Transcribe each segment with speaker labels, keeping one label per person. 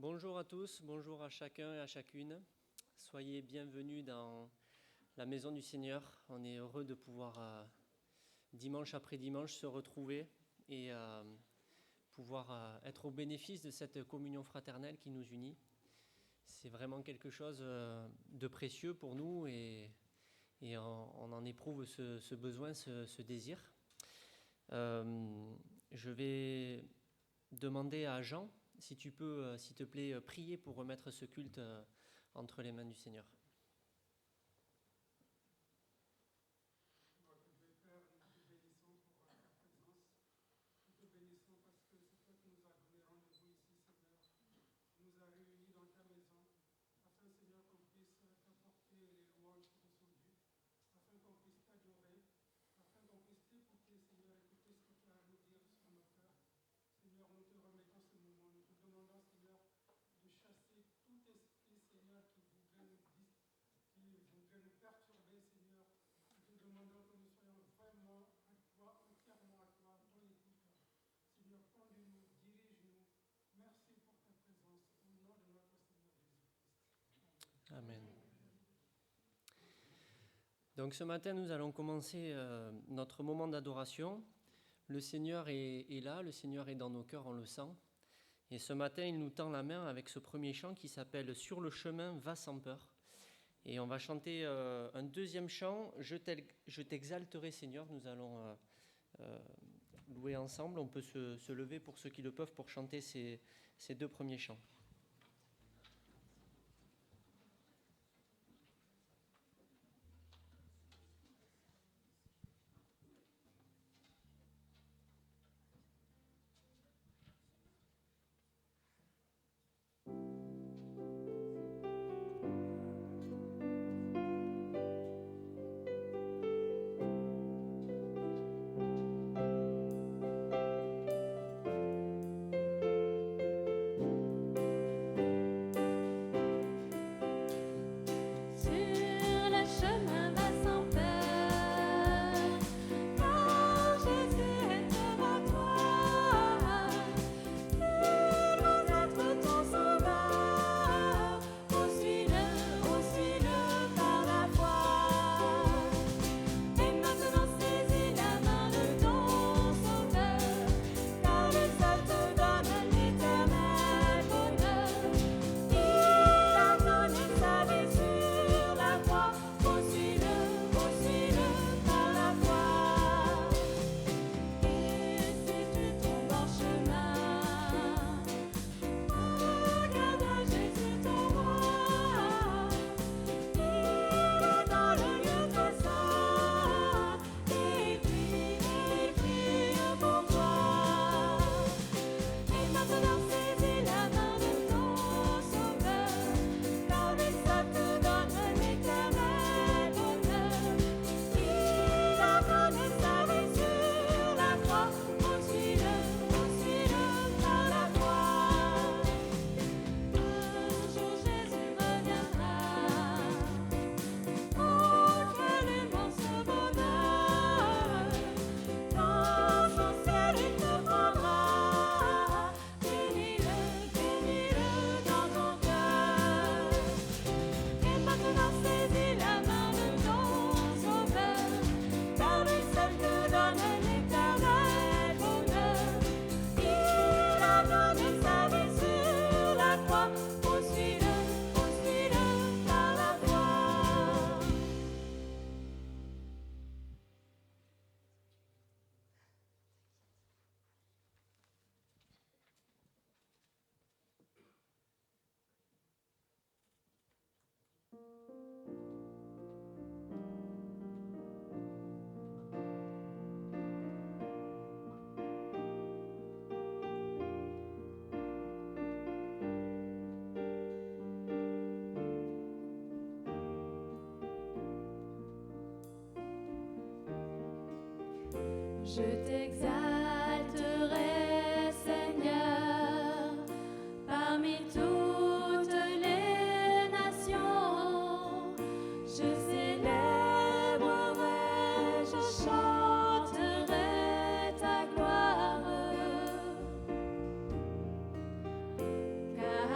Speaker 1: Bonjour à tous, bonjour à chacun et à chacune. Soyez bienvenus dans la maison du Seigneur. On est heureux de pouvoir, dimanche après dimanche, se retrouver et pouvoir être au bénéfice de cette communion fraternelle qui nous unit. C'est vraiment quelque chose de précieux pour nous et on en éprouve ce besoin, ce désir. Je vais demander à Jean, si tu peux, s'il te plaît, prier pour remettre ce culte entre les mains du Seigneur. Amen. Donc ce matin, nous allons commencer notre moment d'adoration. Le Seigneur est là, le Seigneur est dans nos cœurs, on le sent. Et ce matin, il nous tend la main avec ce premier chant qui s'appelle « Sur le chemin, va sans peur ». Et on va chanter un deuxième chant, « Je t'exalterai Seigneur ». Nous allons louer ensemble. On peut se lever pour ceux qui le peuvent pour chanter ces deux premiers chants.
Speaker 2: Je t'exalterai, Seigneur, parmi toutes les nations. Je célébrerai, je chanterai ta gloire, car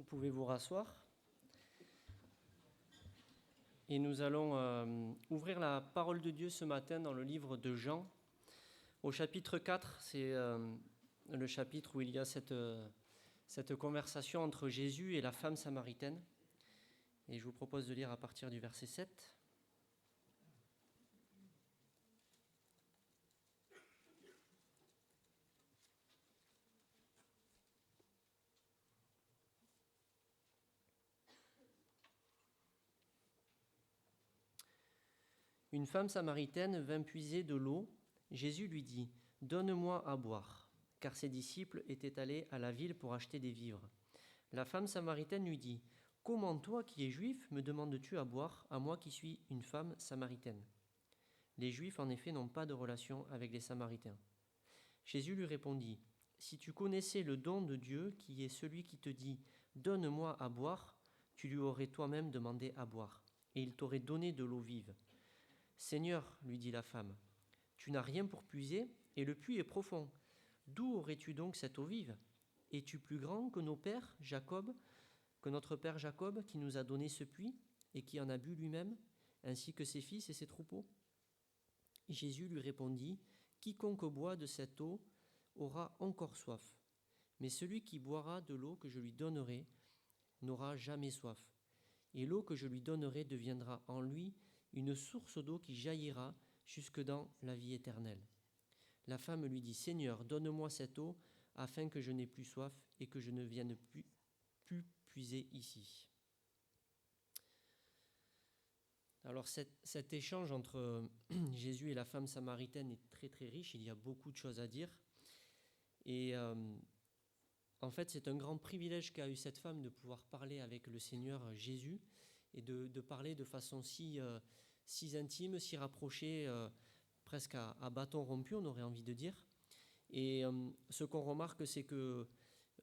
Speaker 1: pouvez vous rasseoir. Et nous allons ouvrir la parole de Dieu ce matin dans le livre de Jean. Au chapitre 4, c'est le chapitre où il y a cette conversation entre Jésus et la femme samaritaine. Et je vous propose de lire à partir du verset 7. Une femme samaritaine vint puiser de l'eau. Jésus lui dit : « Donne-moi à boire », car ses disciples étaient allés à la ville pour acheter des vivres. La femme samaritaine lui dit : « Comment toi qui es juif me demandes-tu à boire, à moi qui suis une femme samaritaine ? Les Juifs en effet n'ont pas de relation avec les Samaritains. » Jésus lui répondit : « Si tu connaissais le don de Dieu, qui est celui qui te dit : Donne-moi à boire, tu lui aurais toi-même demandé à boire, et il t'aurait donné de l'eau vive. » Seigneur, lui dit la femme, tu n'as rien pour puiser, et le puits est profond. D'où aurais-tu donc cette eau vive ? Es-tu plus grand que notre père Jacob, qui nous a donné ce puits, et qui en a bu lui-même, ainsi que ses fils et ses troupeaux ? Jésus lui répondit : Quiconque boit de cette eau aura encore soif, mais celui qui boira de l'eau que je lui donnerai n'aura jamais soif. Et l'eau que je lui donnerai deviendra en lui une source d'eau qui jaillira jusque dans la vie éternelle. La femme lui dit : Seigneur, donne-moi cette eau, afin que je n'ai plus soif et que je ne vienne plus puiser ici. Alors cet échange entre Jésus et la femme samaritaine est très très riche, il y a beaucoup de choses à dire. Et en fait, c'est un grand privilège qu'a eu cette femme de pouvoir parler avec le Seigneur Jésus et de parler de façon si intime, si rapprochée, presque à bâton rompu, on aurait envie de dire. Et ce qu'on remarque, c'est que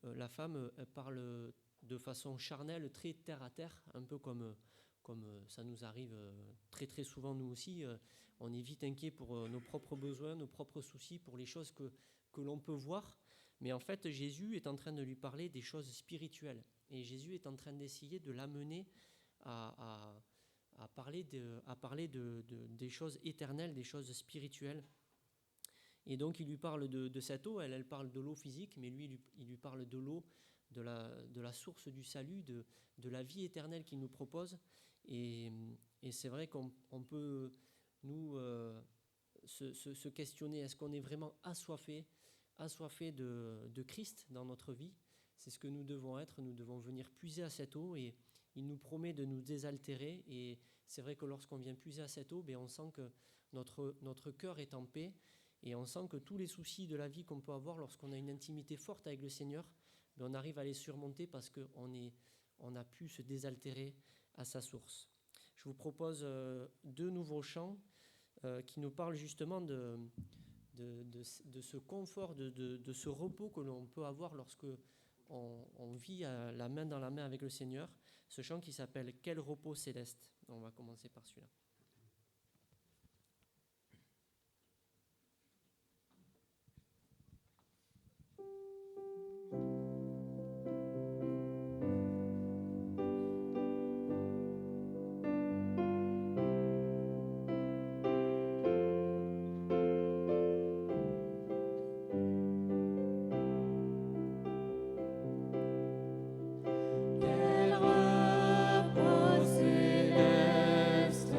Speaker 1: la femme parle de façon charnelle, très terre à terre, un peu comme ça nous arrive très très souvent nous aussi. On est vite inquiet pour nos propres besoins, nos propres soucis, pour les choses que l'on peut voir. Mais en fait, Jésus est en train de lui parler des choses spirituelles. Et Jésus est en train d'essayer de l'amener à parler des choses éternelles, des choses spirituelles. Et donc il lui parle de cette eau, elle parle de l'eau physique, mais lui il lui parle de l'eau, de la source du salut, de la vie éternelle qu'il nous propose. Et c'est vrai qu'on peut, nous, se questionner, est-ce qu'on est vraiment assoiffé de Christ dans notre vie ? C'est ce que nous devons être, nous devons venir puiser à cette eau, et il nous promet de nous désaltérer. Et c'est vrai que lorsqu'on vient puiser à cette eau, on sent que notre cœur est en paix, et on sent que tous les soucis de la vie qu'on peut avoir lorsqu'on a une intimité forte avec le Seigneur, on arrive à les surmonter parce qu'on a pu se désaltérer à sa source. Je vous propose 2 nouveaux chants qui nous parlent justement de ce confort, de ce repos que l'on peut avoir lorsque on vit la main dans la main avec le Seigneur. Ce chant qui s'appelle « Quel repos céleste ». On va commencer par celui-là.
Speaker 2: Quel repos céleste.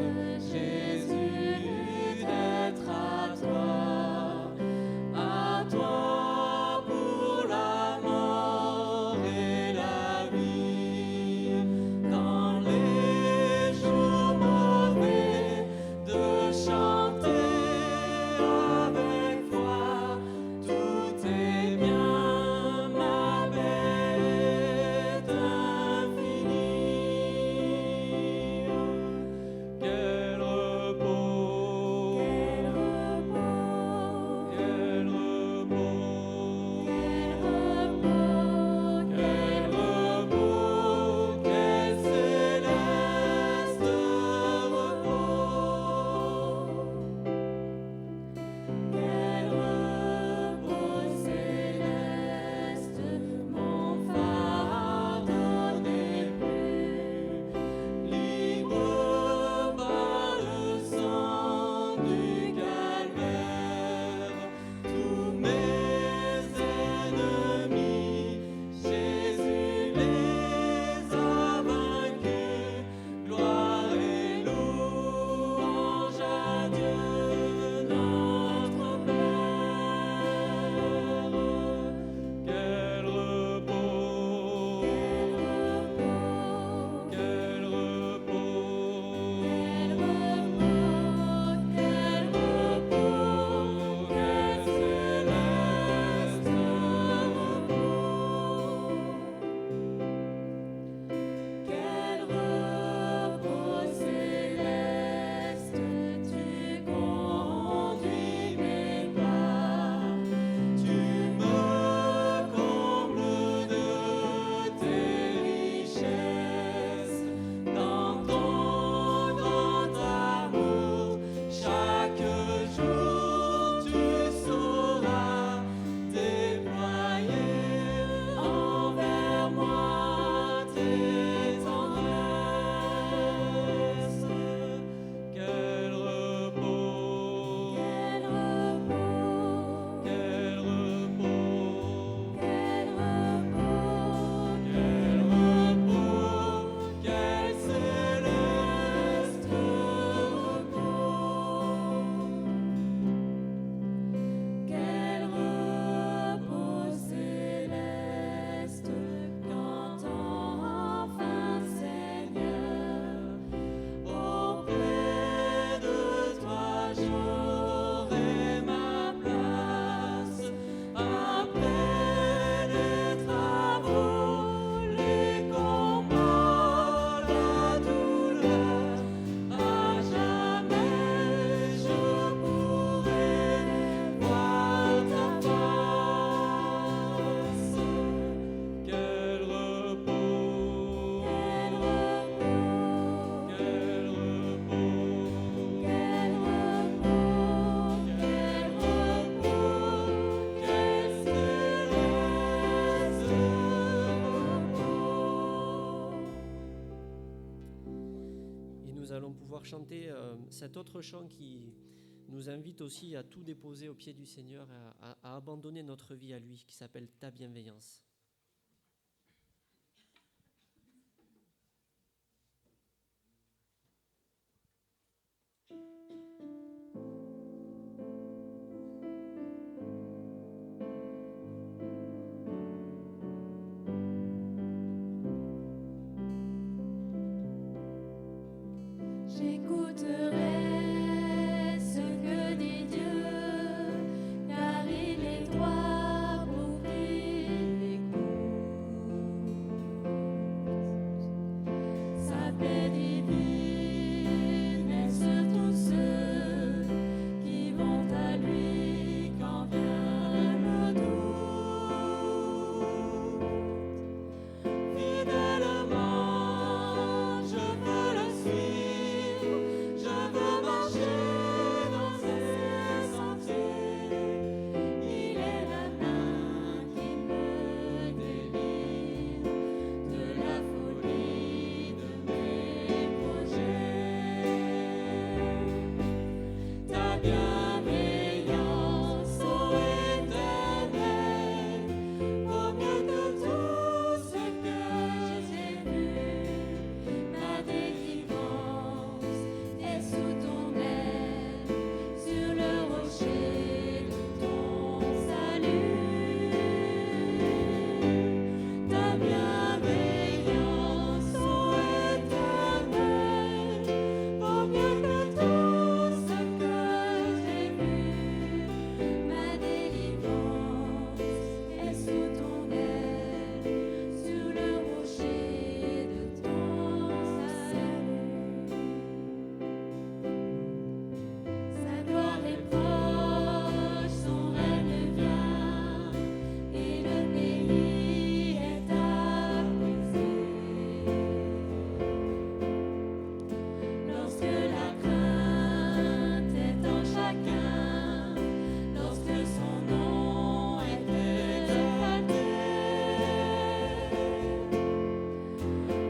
Speaker 1: allons pouvoir chanter cet autre chant qui nous invite aussi à tout déposer au pied du Seigneur, à abandonner notre vie à lui, qui s'appelle « Ta bienveillance ».
Speaker 2: J'écouterai ce que dit Dieu, car il est droit pour qui l'écoute. Sa paix divine est sur tous ceux qui vont à lui quand vient le doute. Fidèlement, je veux le suivre. Je veux marcher dans ses sentiers. Il est la main qui me délivre de la folie de mes projets. Ta bienveillance, ô Éternel, vaut mieux que tout ce que j'ai vu. Ma délivrance est sous ton aile, sur le rocher de ton salut. Ta bienveillance, ô Éternel, vaut mieux que tout ce que j'ai vu. Ma délivrance est sous ton aile, sur le rocher de ton salut. Sa gloire est proche, son règne vient, et le pays est apaisé. Lorsque la crainte est en chacun, lorsque son nom est exalté,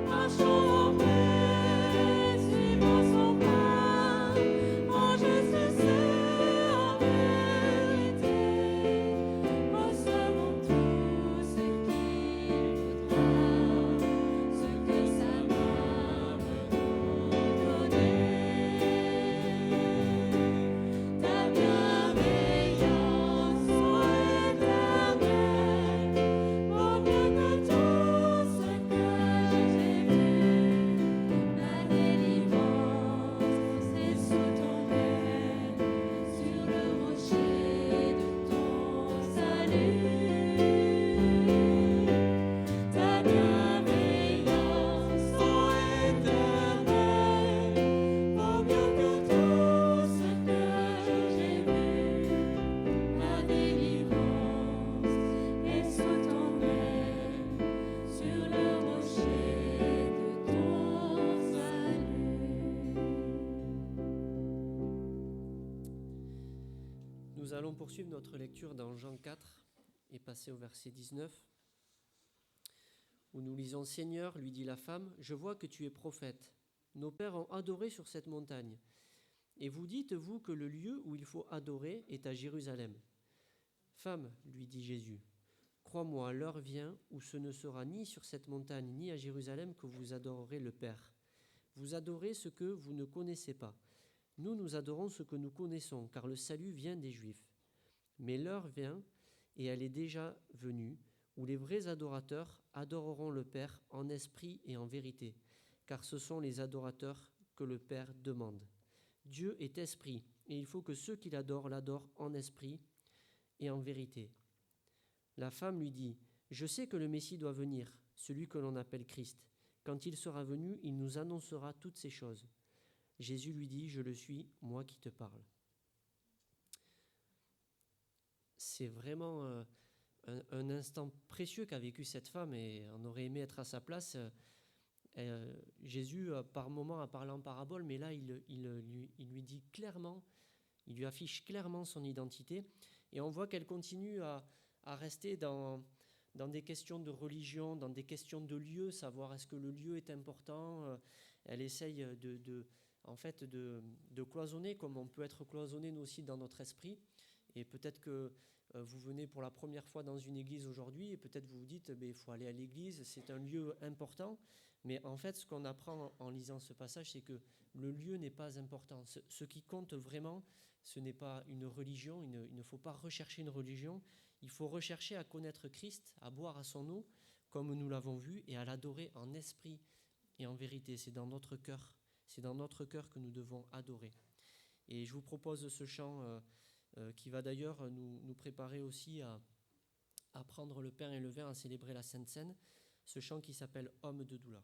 Speaker 2: marchons en paix, suivons son pas, en Jésus c'est en vérité. Recevons tout ce qu'il voudra, ce que sa main veut nous donner. Ta bienveillance, ô Éternel, vaut mieux que tout ce que j'ai vu. Ma délivrance est sous ton aile, sur le rocher de ton salut. Ta bienveillance, ô Éternel, vaut mieux que tout ce que j'ai vu. Ma délivrance est sous ton aile, sur le rocher de ton salut.
Speaker 1: Nous allons poursuivre notre lecture dans Jean 4 et passer au verset 19, où nous lisons « Seigneur, lui dit la femme, je vois que tu es prophète. Nos pères ont adoré sur cette montagne. Et vous dites, vous, que le lieu où il faut adorer est à Jérusalem. Femme, lui dit Jésus, crois-moi, l'heure vient où ce ne sera ni sur cette montagne ni à Jérusalem que vous adorerez le Père. Vous adorez ce que vous ne connaissez pas. Nous adorons ce que nous connaissons, car le salut vient des Juifs. Mais l'heure vient, et elle est déjà venue, où les vrais adorateurs adoreront le Père en esprit et en vérité, car ce sont les adorateurs que le Père demande. Dieu est esprit, et il faut que ceux qui l'adorent en esprit et en vérité. La femme lui dit, « Je sais que le Messie doit venir, celui que l'on appelle Christ. Quand il sera venu, il nous annoncera toutes ces choses. » Jésus lui dit, « Je le suis, moi qui te parle. » C'est vraiment un instant précieux qu'a vécu cette femme, et on aurait aimé être à sa place. Jésus, par moments, a parlé en parabole, mais là, il lui dit clairement, il lui affiche clairement son identité, et on voit qu'elle continue à rester dans des questions de religion, dans des questions de lieu, savoir est-ce que le lieu est important. Elle essaye en fait, de cloisonner, comme on peut être cloisonné nous aussi dans notre esprit. Et peut-être que vous venez pour la première fois dans une église aujourd'hui, et peut-être vous vous dites, il faut aller à l'église, c'est un lieu important. Mais en fait, ce qu'on apprend en lisant ce passage, c'est que le lieu n'est pas important. Ce qui compte vraiment, ce n'est pas une religion, il ne faut pas rechercher une religion, il faut rechercher à connaître Christ, à boire à son eau, comme nous l'avons vu, et à l'adorer en esprit et en vérité. C'est dans notre cœur que nous devons adorer. Et je vous propose ce chant qui va d'ailleurs nous préparer aussi à prendre le pain et le vin, à célébrer la Sainte Seine, ce chant qui s'appelle « Homme de douleur ».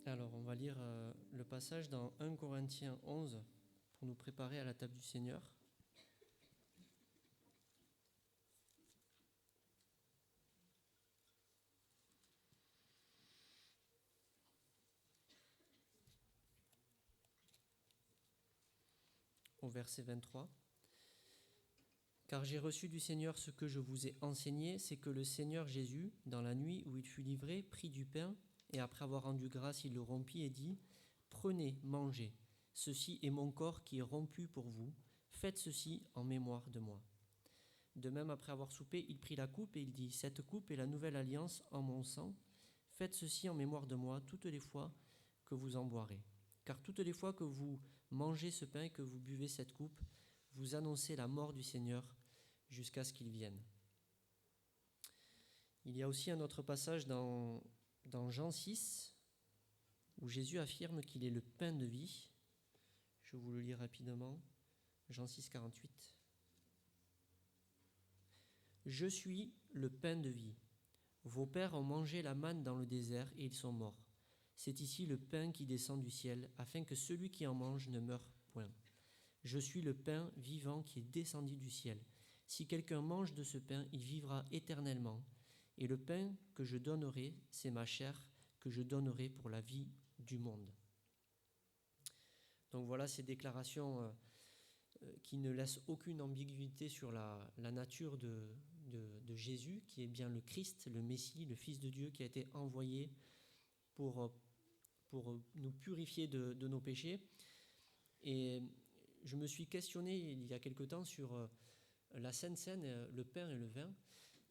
Speaker 1: Alors, on va lire le passage dans 1 Corinthiens 11 pour nous préparer à la table du Seigneur. Au verset 23. Car j'ai reçu du Seigneur ce que je vous ai enseigné, c'est que le Seigneur Jésus, dans la nuit où il fut livré, prit du pain, et après avoir rendu grâce, il le rompit et dit « Prenez, mangez, ceci est mon corps qui est rompu pour vous, faites ceci en mémoire de moi. » De même, après avoir soupé, il prit la coupe et il dit « Cette coupe est la nouvelle alliance en mon sang, faites ceci en mémoire de moi toutes les fois que vous en boirez. Car toutes les fois que vous mangez ce pain et que vous buvez cette coupe, vous annoncez la mort du Seigneur jusqu'à ce qu'il vienne. » Il y a aussi un autre passage dans Jean 6, où Jésus affirme qu'il est le pain de vie. Je vous le lis rapidement. Jean 6, 48. « Je suis le pain de vie. Vos pères ont mangé la manne dans le désert et ils sont morts. C'est ici le pain qui descend du ciel, afin que celui qui en mange ne meure point. Je suis le pain vivant qui est descendu du ciel. Si quelqu'un mange de ce pain, il vivra éternellement. Et le pain que je donnerai, c'est ma chair que je donnerai pour la vie du monde. » Donc voilà ces déclarations qui ne laissent aucune ambiguïté sur la nature de Jésus, qui est bien le Christ, le Messie, le Fils de Dieu, qui a été envoyé pour nous purifier de nos péchés. Et je me suis questionné il y a quelque temps sur la Sainte Seine, le pain et le vin.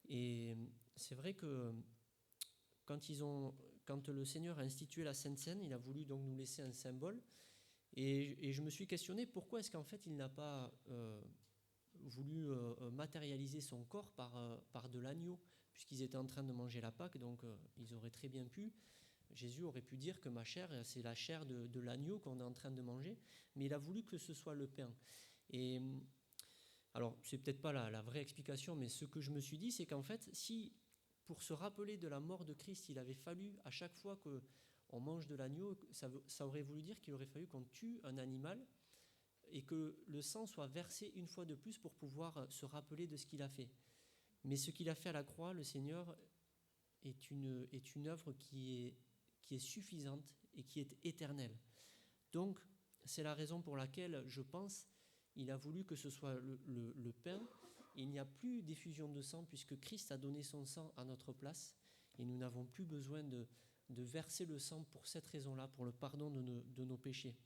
Speaker 1: Et c'est vrai que quand le Seigneur a institué la Sainte Seine, il a voulu donc nous laisser un symbole. Et je me suis questionné pourquoi est-ce qu'en fait il n'a pas voulu matérialiser son corps par de l'agneau, puisqu'ils étaient en train de manger la Pâque, donc ils auraient très bien pu. Jésus aurait pu dire que ma chair, c'est la chair de l'agneau qu'on est en train de manger, mais il a voulu que ce soit le pain. Et alors, c'est peut-être pas la vraie explication, mais ce que je me suis dit, c'est qu'en fait, si pour se rappeler de la mort de Christ, il avait fallu, à chaque fois qu'on mange de l'agneau, ça aurait voulu dire qu'il aurait fallu qu'on tue un animal et que le sang soit versé une fois de plus pour pouvoir se rappeler de ce qu'il a fait. Mais ce qu'il a fait à la croix, le Seigneur, est une œuvre qui est suffisante et qui est éternelle. Donc, c'est la raison pour laquelle, je pense, il a voulu que ce soit le pain. Il n'y a plus d'effusion de sang puisque Christ a donné son sang à notre place et nous n'avons plus besoin de verser le sang pour cette raison-là, pour le pardon de nos péchés.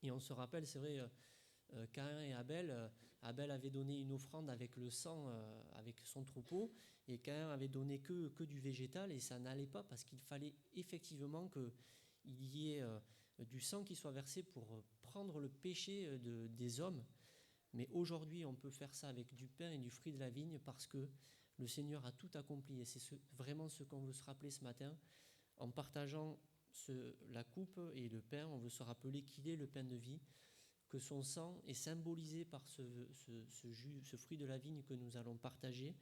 Speaker 1: Et on se rappelle, c'est vrai, Caïn et Abel. Abel avait donné une offrande avec le sang, avec son troupeau, et Caïn avait donné que du végétal, et ça n'allait pas parce qu'il fallait effectivement qu'il y ait du sang qui soit versé pour prendre le péché des hommes. Mais aujourd'hui, on peut faire ça avec du pain et du fruit de la vigne parce que le Seigneur a tout accompli. Et c'est vraiment ce qu'on veut se rappeler ce matin. En partageant la coupe et le pain, on veut se rappeler qu'il est le pain de vie, que son sang est symbolisé par ce jus, ce fruit de la vigne que nous allons partager.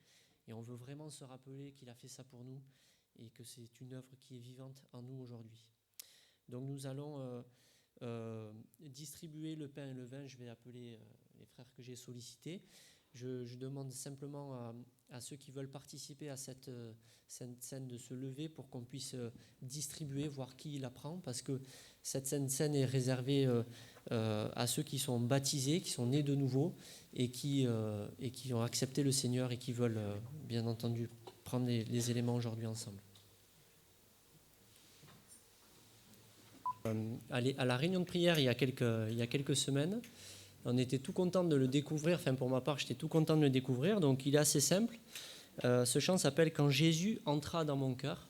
Speaker 1: Et on veut vraiment se rappeler qu'il a fait ça pour nous et que c'est une œuvre qui est vivante en nous aujourd'hui. Donc nous allons distribuer le pain et le vin. Je vais appeler les frères que j'ai sollicités. Je demande simplement à ceux qui veulent participer à cette scène de se lever pour qu'on puisse distribuer, voir qui la prend, parce que cette scène est réservée à ceux qui sont baptisés, qui sont nés de nouveau et qui ont accepté le Seigneur et qui veulent bien entendu prendre les éléments aujourd'hui ensemble. À la réunion de prière il y a quelques semaines, on était tout content de le découvrir, enfin pour ma part j'étais tout content de le découvrir, donc il est assez simple. Ce chant s'appelle « Quand Jésus entra dans mon cœur »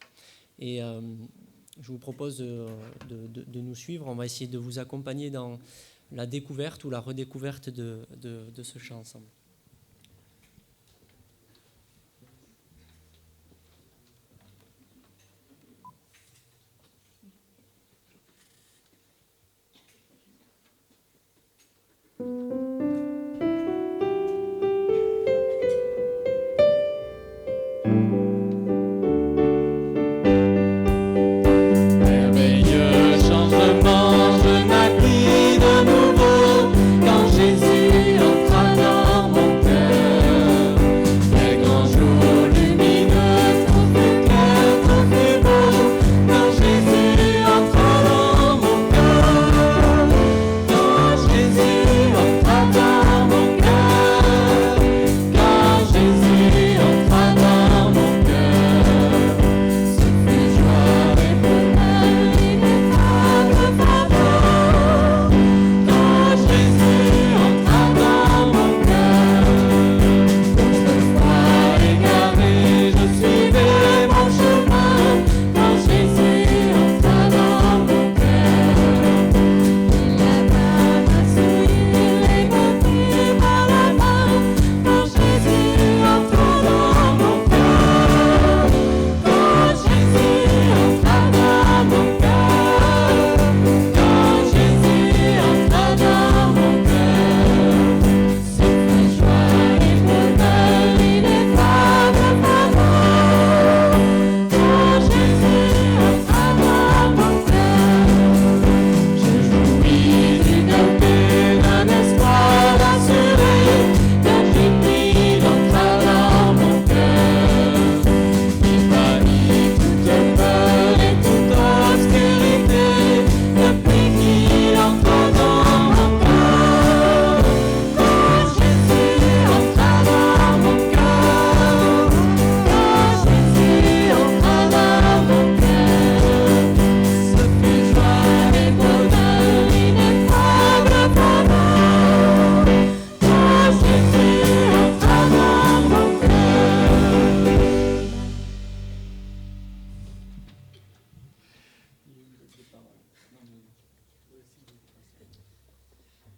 Speaker 1: et je vous propose de nous suivre, on va essayer de vous accompagner dans la découverte ou la redécouverte de ce chant ensemble.
Speaker 2: Merveilleux changement, je naquis de nouveau quand Jésus entra dans mon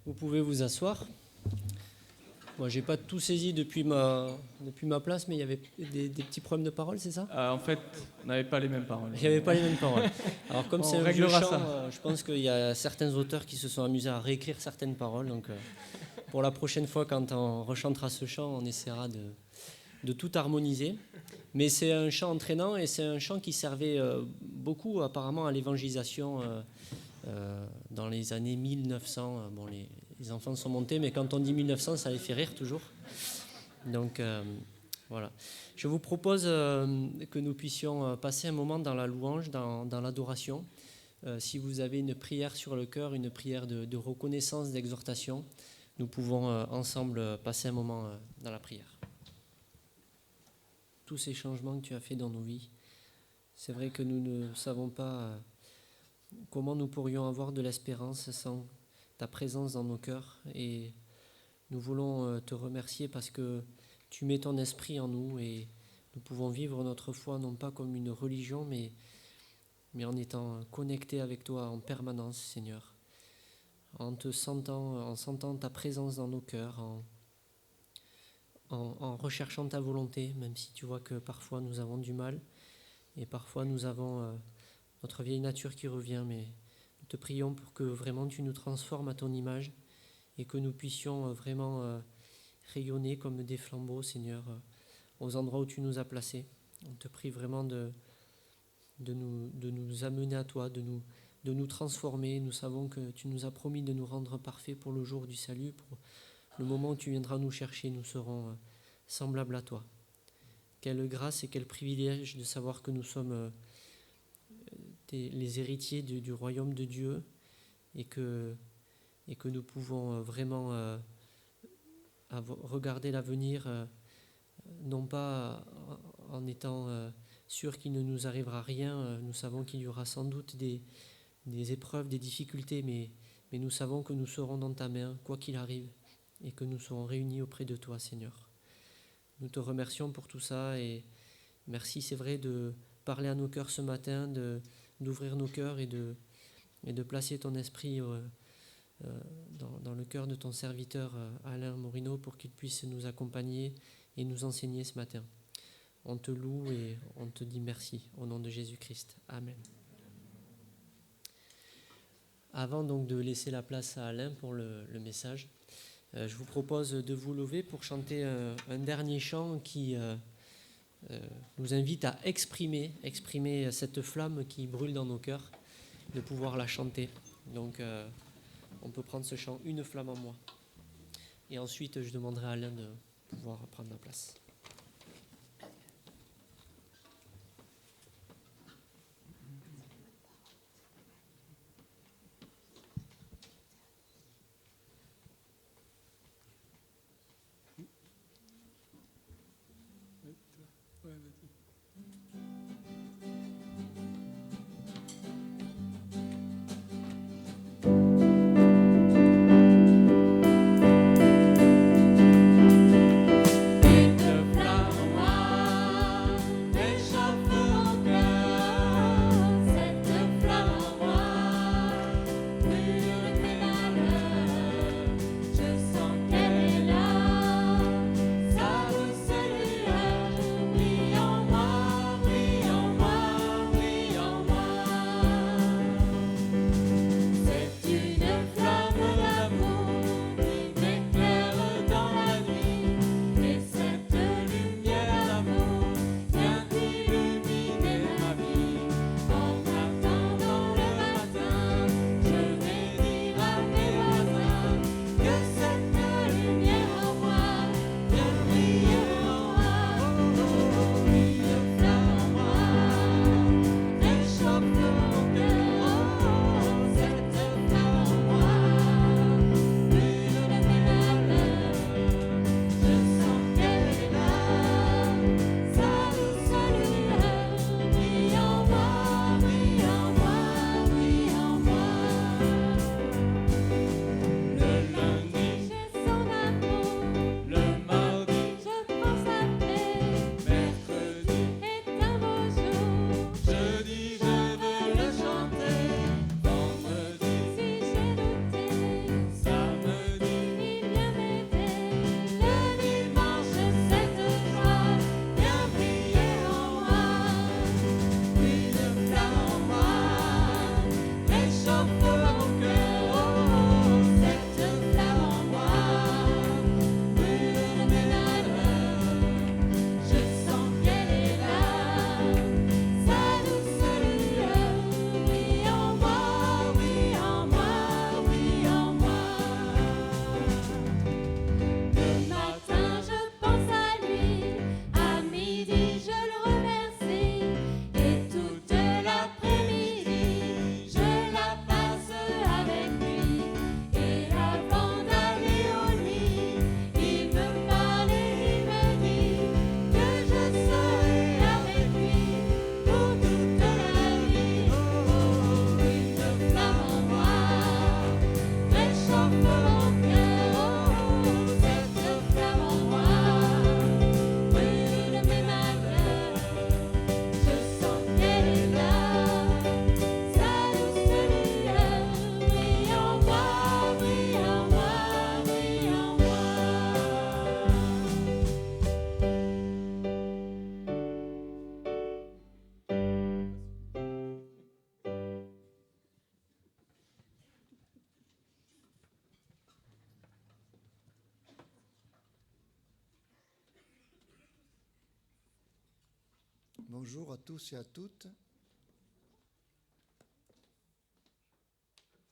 Speaker 1: Vous pouvez vous asseoir. Moi, j'ai pas tout saisi depuis ma place, mais il y avait des petits problèmes de parole, c'est ça ?
Speaker 3: En fait, on n'avait pas les mêmes paroles.
Speaker 1: Il n'y avait pas les mêmes paroles. Alors, comme
Speaker 3: On
Speaker 1: c'est un vieux
Speaker 3: réglera
Speaker 1: chant,
Speaker 3: ça.
Speaker 1: je pense qu'il y a certains auteurs qui se sont amusés à réécrire certaines paroles. Donc, pour la prochaine fois, quand on rechantera ce chant, on essaiera de tout harmoniser. Mais c'est un chant entraînant et c'est un chant qui servait beaucoup apparemment à l'évangélisation dans les années 1900. Bon, les enfants sont montés, mais quand on dit 1900, ça les fait rire toujours. Donc voilà. Je vous propose que nous puissions passer un moment dans la louange, dans l'adoration. Si vous avez une prière sur le cœur, une prière de reconnaissance, d'exhortation, nous pouvons ensemble passer un moment dans la prière. Tous ces changements que tu as faits dans nos vies, c'est vrai que nous ne savons pas comment nous pourrions avoir de l'espérance sans ta présence dans nos cœurs. Et nous voulons te remercier parce que tu mets ton esprit en nous et nous pouvons vivre notre foi non pas comme une religion, mais en étant connectés avec toi en permanence, Seigneur. En sentant ta présence dans nos cœurs, en recherchant ta volonté, même si tu vois que parfois nous avons du mal et parfois nous avons notre vieille nature qui revient, mais nous te prions pour que vraiment tu nous transformes à ton image et que nous puissions vraiment rayonner comme des flambeaux, Seigneur, aux endroits où tu nous as placés. On te prie vraiment de nous amener à toi, de nous transformer. Nous savons que tu nous as promis de nous rendre parfaits pour le jour du salut, pour le moment où tu viendras nous chercher, nous serons semblables à toi. Quelle grâce et quel privilège de savoir que nous sommes les héritiers du royaume de Dieu et que nous pouvons vraiment regarder l'avenir non pas en étant sûrs qu'il ne nous arrivera rien. Nous savons qu'il y aura sans doute des épreuves, des difficultés, mais nous savons que nous serons dans ta main, quoi qu'il arrive, et que nous serons réunis auprès de toi, Seigneur. Nous te remercions pour tout ça et merci, c'est vrai, de parler à nos cœurs ce matin, d'ouvrir nos cœurs et de placer ton esprit dans le cœur de ton serviteur Alain Morino pour qu'il puisse nous accompagner et nous enseigner ce matin. On te loue et on te dit merci au nom de Jésus-Christ. Amen. Avant donc de laisser la place à Alain pour le message, je vous propose de vous lever pour chanter un dernier chant qui nous invite à exprimer cette flamme qui brûle dans nos cœurs, de pouvoir la chanter. Donc on peut prendre ce chant « Une flamme en moi ». Et ensuite, je demanderai à Alain de pouvoir prendre ma place.
Speaker 2: Sa douce lueur brille en moi.
Speaker 4: Bonjour à tous et à toutes.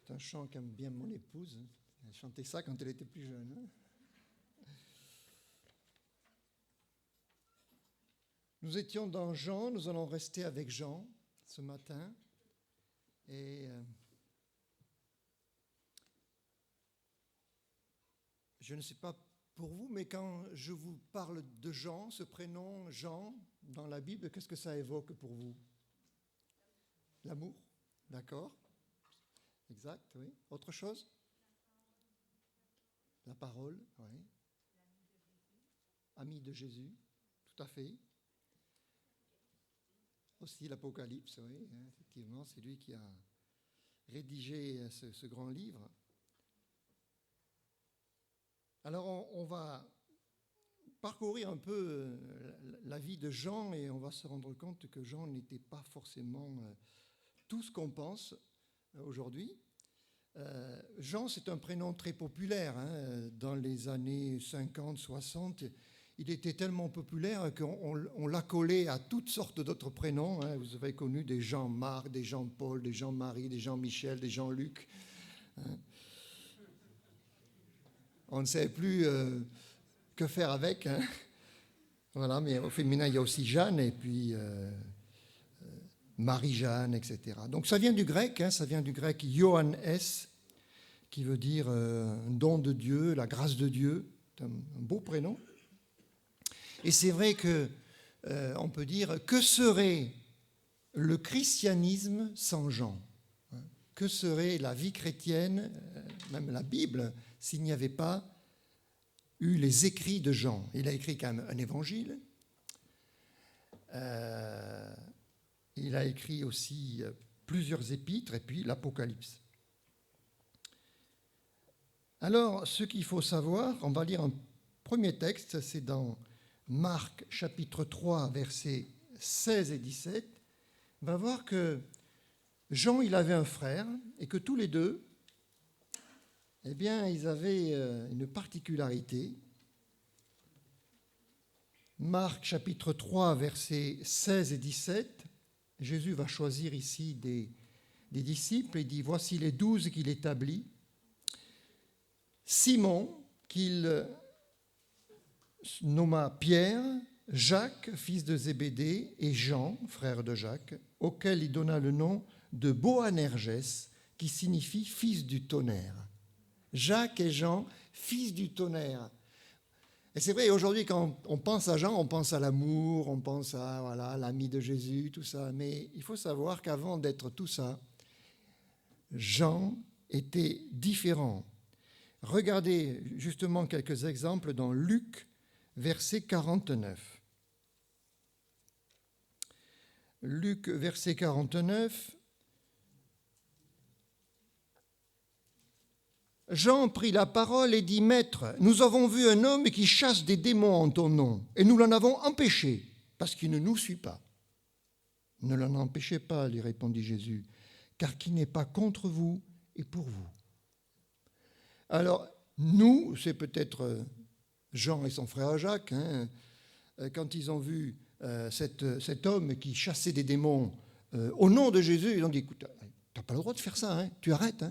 Speaker 4: C'est un chant qu'aime bien mon épouse. Elle chantait ça quand elle était plus jeune. Nous étions dans Jean, nous allons rester avec Jean ce matin. Et je ne sais pas pour vous, mais quand je vous parle de Jean, ce prénom Jean, dans la Bible, qu'est-ce que ça évoque pour vous? L'amour, d'accord. Exact, oui. Autre chose? La parole, oui. Ami de Jésus, tout à fait. Aussi l'Apocalypse, oui, effectivement, c'est lui qui a rédigé ce grand livre. Alors on va parcourir un peu la vie de Jean et on va se rendre compte que Jean n'était pas forcément tout ce qu'on pense aujourd'hui. Jean, c'est un prénom très populaire. Dans les années 50, 60, il était tellement populaire qu'on l'a collé à toutes sortes d'autres prénoms. Vous avez connu des Jean-Marc, des Jean-Paul, des Jean-Marie, des Jean-Michel, des Jean-Luc. On ne sait plus que faire avec. Voilà, mais au féminin, il y a aussi Jeanne et puis Marie-Jeanne, etc. Donc ça vient du grec, Ioannes, qui veut dire un don de Dieu, la grâce de Dieu. C'est un beau prénom. Et c'est vrai qu'on peut dire, que serait le christianisme sans Jean? Que serait la vie chrétienne, même la Bible, s'il n'y avait pas eu les écrits de Jean? Il a écrit quand même un évangile. Il a écrit aussi plusieurs épîtres et puis l'Apocalypse. Alors, ce qu'il faut savoir, on va lire un premier texte, c'est dans Marc chapitre 3, versets 16 et 17. On va voir que Jean, il avait un frère et que tous les deux, eh bien, ils avaient une particularité. Marc chapitre 3, versets 16 et 17, Jésus va choisir ici des disciples et dit « Voici les 12 qu'il établit. Simon, qu'il nomma Pierre, Jacques, fils de Zébédée, et Jean, frère de Jacques, auquel il donna le nom de Boanerges, qui signifie fils du tonnerre. » Jacques et Jean, fils du tonnerre. Et c'est vrai, aujourd'hui, quand on pense à Jean, on pense à l'amour, on pense à l'ami de Jésus, tout ça. Mais il faut savoir qu'avant d'être tout ça, Jean était différent. Regardez justement quelques exemples dans Luc, verset 49. Luc, verset 49. Jean prit la parole et dit « Maître, nous avons vu un homme qui chasse des démons en ton nom, et nous l'en avons empêché, parce qu'il ne nous suit pas. » « Ne l'en empêchez pas, lui répondit Jésus, car qui n'est pas contre vous et pour vous. » Alors, nous, c'est peut-être Jean et son frère Jacques, quand ils ont vu cet homme qui chassait des démons au nom de Jésus, ils ont dit « Écoute, tu n'as pas le droit de faire ça, tu arrêtes.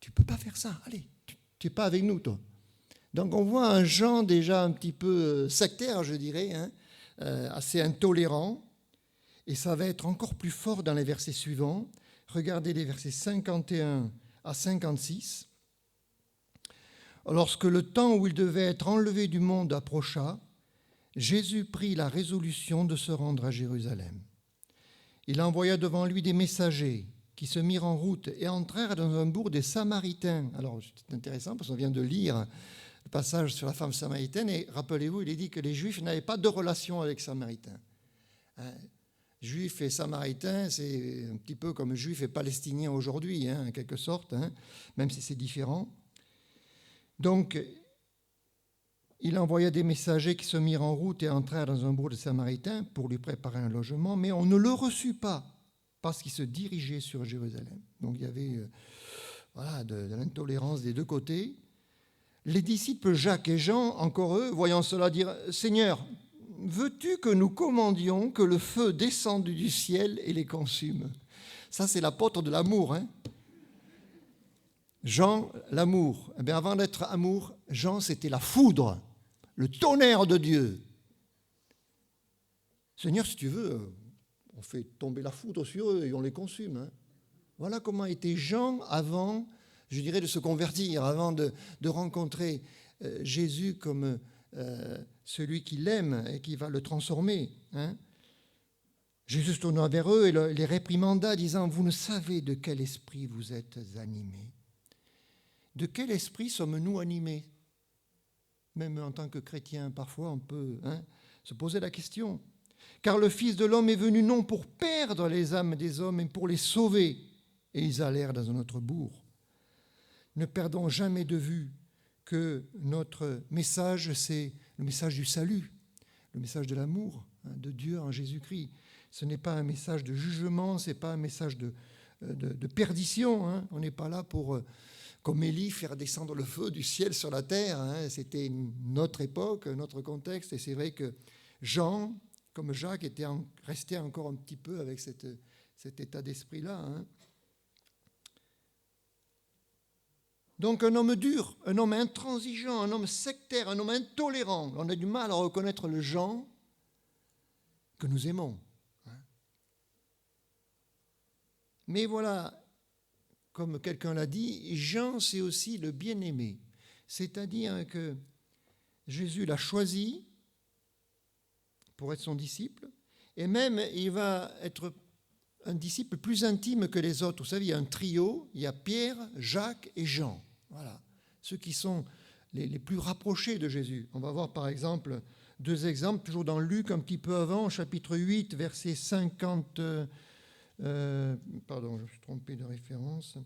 Speaker 4: Tu ne peux pas faire ça, allez, tu n'es pas avec nous, toi. » Donc on voit un Jean déjà un petit peu sectaire, je dirais, assez intolérant, et ça va être encore plus fort dans les versets suivants. Regardez les versets 51 à 56. Lorsque le temps où il devait être enlevé du monde approcha, Jésus prit la résolution de se rendre à Jérusalem. Il envoya devant lui des messagers qui se mirent en route et entrèrent dans un bourg des Samaritains. Alors, c'est intéressant parce qu'on vient de lire le passage sur la femme samaritaine et rappelez-vous, il est dit que les Juifs n'avaient pas de relation avec les Samaritains. Juifs et Samaritains, c'est un petit peu comme Juifs et Palestiniens aujourd'hui, en quelque sorte, même si c'est différent. Donc, il envoya des messagers qui se mirent en route et entrèrent dans un bourg des Samaritains pour lui préparer un logement, mais on ne le reçut pas parce qu'il se dirigeait sur Jérusalem. Donc, il y avait de l'intolérance des deux côtés. Les disciples Jacques et Jean, encore eux, voyant cela, dirent « Seigneur, veux-tu que nous commandions que le feu descende du ciel et les consume? Ça, c'est l'apôtre de l'amour. Hein. Jean, l'amour. Eh bien, avant d'être amour, Jean, c'était la foudre, le tonnerre de Dieu. Seigneur, si tu veux, on fait tomber la foudre sur eux et on les consume. Hein. Voilà comment était Jean avant, je dirais, de se convertir, avant de rencontrer Jésus comme celui qui l'aime et qui va le transformer. Hein. Jésus se tourna vers eux et les réprimanda, disant, « Vous ne savez de quel esprit vous êtes animés. » De quel esprit sommes-nous animés? Même en tant que chrétiens, parfois on peut se poser la question. Car le Fils de l'homme est venu non pour perdre les âmes des hommes, mais pour les sauver. Et ils allèrent dans un autre bourg. Ne perdons jamais de vue que notre message, c'est le message du salut, le message de l'amour de Dieu en Jésus-Christ. Ce n'est pas un message de jugement, ce n'est pas un message de perdition. Hein. On n'est pas là pour, comme Élie, faire descendre le feu du ciel sur la terre. Hein. C'était notre époque, notre contexte. Et c'est vrai que Jean, comme Jacques, restait encore un petit peu avec cet état d'esprit-là. Hein. Donc un homme dur, un homme intransigeant, un homme sectaire, un homme intolérant. On a du mal à reconnaître le Jean que nous aimons. Mais voilà, comme quelqu'un l'a dit, Jean, c'est aussi le bien-aimé. C'est-à-dire que Jésus l'a choisi pour être son disciple, et même il va être un disciple plus intime que les autres. Vous savez, il y a un trio, il y a Pierre, Jacques et Jean. Voilà, ceux qui sont les plus rapprochés de Jésus. On va voir par exemple 2 exemples, toujours dans Luc, un petit peu avant, chapitre 8, verset 50... pardon, je me suis trompé de référence.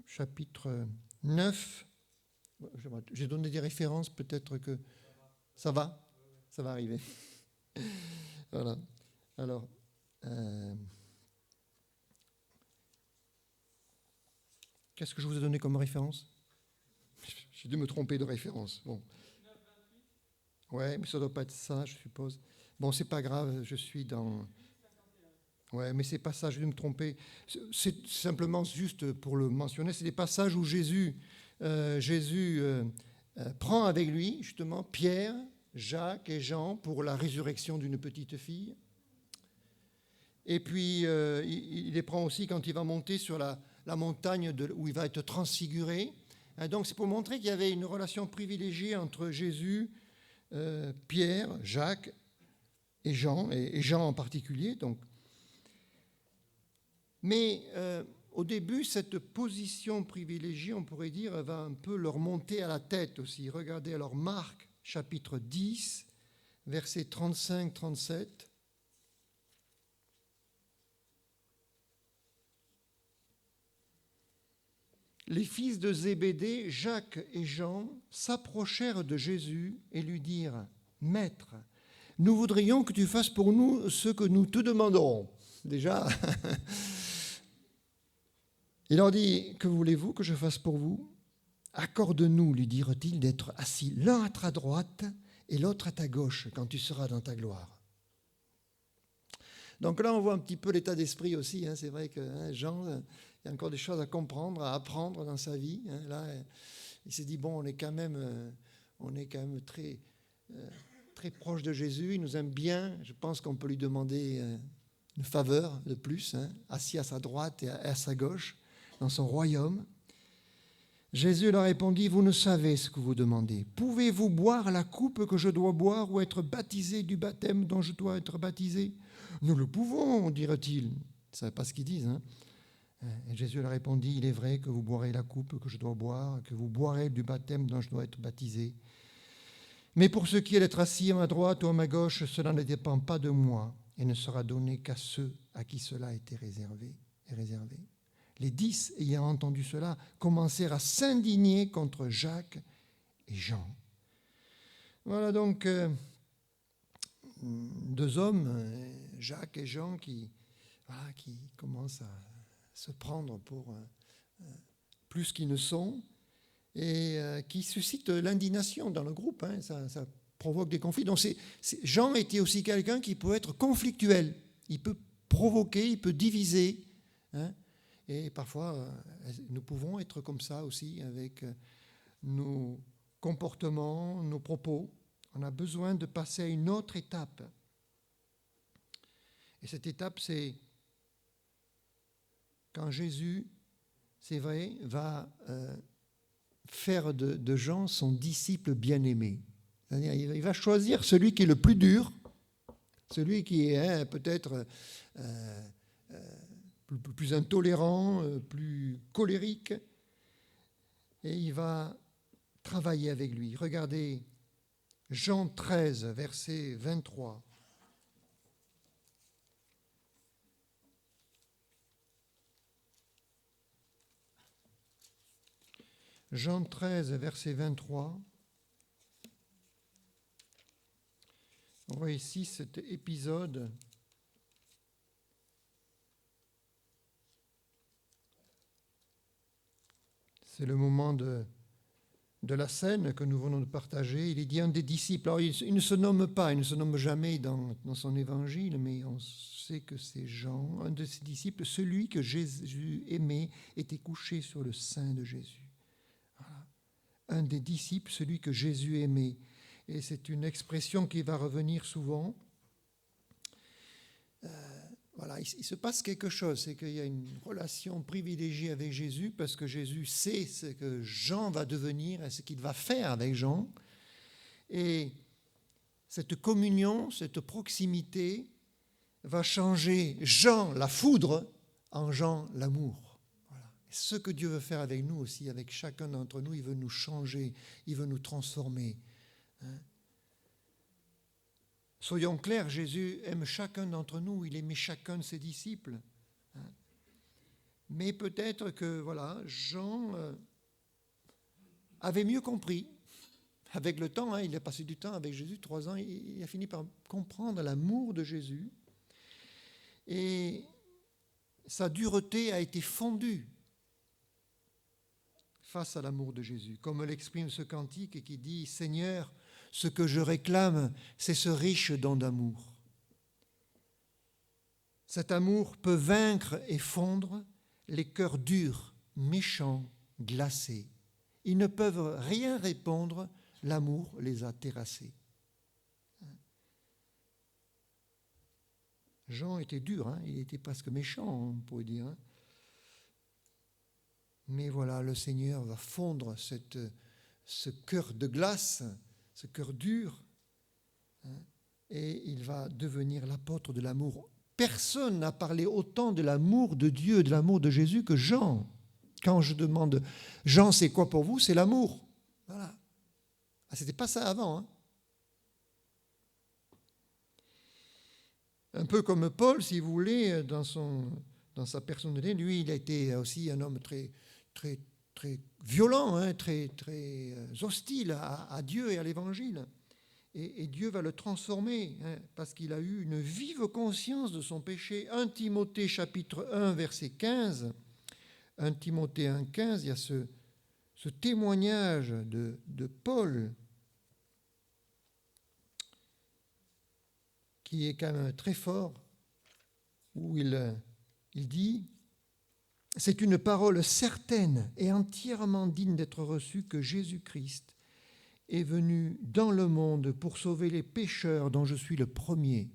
Speaker 4: Chapitre 9. J'ai donné des références, peut-être que... Ça va arriver. Voilà. Alors... qu'est-ce que je vous ai donné comme référence? J'ai dû me tromper de référence. Bon. Ouais, mais ça ne doit pas être ça, je suppose. Bon, c'est pas grave, je suis dans... Ouais, mais c'est pas ça, je vais me tromper. C'est simplement juste pour le mentionner, c'est des passages où Jésus prend avec lui, justement, Pierre, Jacques et Jean pour la résurrection d'une petite fille. Et puis, il les prend aussi quand il va monter sur la montagne où il va être transfiguré. Donc, c'est pour montrer qu'il y avait une relation privilégiée entre Jésus, Pierre, Jacques et Jean en particulier. Donc. Mais au début, cette position privilégiée, on pourrait dire, va un peu leur monter à la tête aussi. Regardez alors Marc, chapitre 10, versets 35-37. Les fils de Zébédée, Jacques et Jean, s'approchèrent de Jésus et lui dirent, « Maître, nous voudrions que tu fasses pour nous ce que nous te demanderons. » Déjà, il leur dit, « Que voulez-vous que je fasse pour vous? Accorde-nous, lui dirent-ils, d'être assis l'un à ta droite et l'autre à ta gauche quand tu seras dans ta gloire. » Donc là, on voit un petit peu l'état d'esprit aussi. C'est vrai que Jean, il y a encore des choses à comprendre, à apprendre dans sa vie. Là, il s'est dit, bon, on est quand même très, très proche de Jésus. Il nous aime bien. Je pense qu'on peut lui demander une faveur de plus, assis à sa droite et à sa gauche, dans son royaume. Jésus leur répondit, « Vous ne savez ce que vous demandez. Pouvez-vous boire la coupe que je dois boire ou être baptisé du baptême dont je dois être baptisé ?» « Nous le pouvons, dirent-ils. » Ils ne savaient pas ce qu'ils disent. Et Jésus leur répondit, « Il est vrai que vous boirez la coupe que je dois boire, que vous boirez du baptême dont je dois être baptisé. Mais pour ce qui est d'être assis à ma droite ou à ma gauche, cela ne dépend pas de moi et ne sera donné qu'à ceux à qui cela a été réservé. Les 10, ayant entendu cela, commencèrent à s'indigner contre Jacques et Jean. Voilà donc 2 hommes, Jacques et Jean, qui commencent à se prendre pour plus qu'ils ne sont et qui suscitent l'indignation dans le groupe. Ça provoque des conflits. Donc Jean était aussi quelqu'un qui peut être conflictuel. Il peut provoquer, il peut diviser. Hein. Et parfois, nous pouvons être comme ça aussi avec nos comportements, nos propos. On a besoin de passer à une autre étape. Et cette étape, c'est quand Jésus, c'est vrai, va faire de Jean son disciple bien-aimé. C'est-à-dire, il va choisir celui qui est le plus dur, celui qui est peut-être plus intolérant, plus colérique, et il va travailler avec lui. Regardez Jean 13, verset 23. Jean 13, verset 23. On voit ici cet épisode c'est le moment de la scène que nous venons de partager. Il est dit un des disciples. Alors, il ne se nomme pas, il ne se nomme jamais dans son évangile, mais on sait que c'est Jean, un de ses disciples, celui que Jésus aimait, était couché sur le sein de Jésus. Voilà. Un des disciples, celui que Jésus aimait. Et c'est une expression qui va revenir souvent. Voilà, il se passe quelque chose, c'est qu'il y a une relation privilégiée avec Jésus parce que Jésus sait ce que Jean va devenir et ce qu'il va faire avec Jean. Et cette communion, cette proximité va changer Jean, la foudre, en Jean, l'amour. Voilà. Et ce que Dieu veut faire avec nous aussi, avec chacun d'entre nous, il veut nous changer, il veut nous transformer. Hein? Soyons clairs, Jésus aime chacun d'entre nous, il aimait chacun de ses disciples. Mais peut-être que voilà, Jean avait mieux compris. Avec le temps, il a passé du temps avec Jésus, 3 ans, il a fini par comprendre l'amour de Jésus. Et sa dureté a été fondue face à l'amour de Jésus. Comme l'exprime ce cantique qui dit « Seigneur, ce que je réclame, c'est ce riche don d'amour. » Cet amour peut vaincre et fondre les cœurs durs, méchants, glacés. Ils ne peuvent rien répondre, l'amour les a terrassés. Jean était dur, il était presque méchant, on pourrait dire. Mais voilà, le Seigneur va fondre ce cœur de glace, ce cœur dur, et il va devenir l'apôtre de l'amour. Personne n'a parlé autant de l'amour de Dieu, de l'amour de Jésus que Jean. Quand je demande, Jean, c'est quoi pour vous? C'est l'amour. Voilà. Ah, c'était pas ça avant. Un peu comme Paul, si vous voulez, dans sa personnalité, lui, il a été aussi un homme très, très, très violent, très, très hostile à Dieu et à l'Évangile. Et Dieu va le transformer parce qu'il a eu une vive conscience de son péché. 1 Timothée chapitre 1 verset 15, 1 Timothée 1, 15, il y a ce témoignage de Paul qui est quand même très fort, où il dit « C'est une parole certaine et entièrement digne d'être reçue que Jésus-Christ est venu dans le monde pour sauver les pécheurs dont je suis le premier. »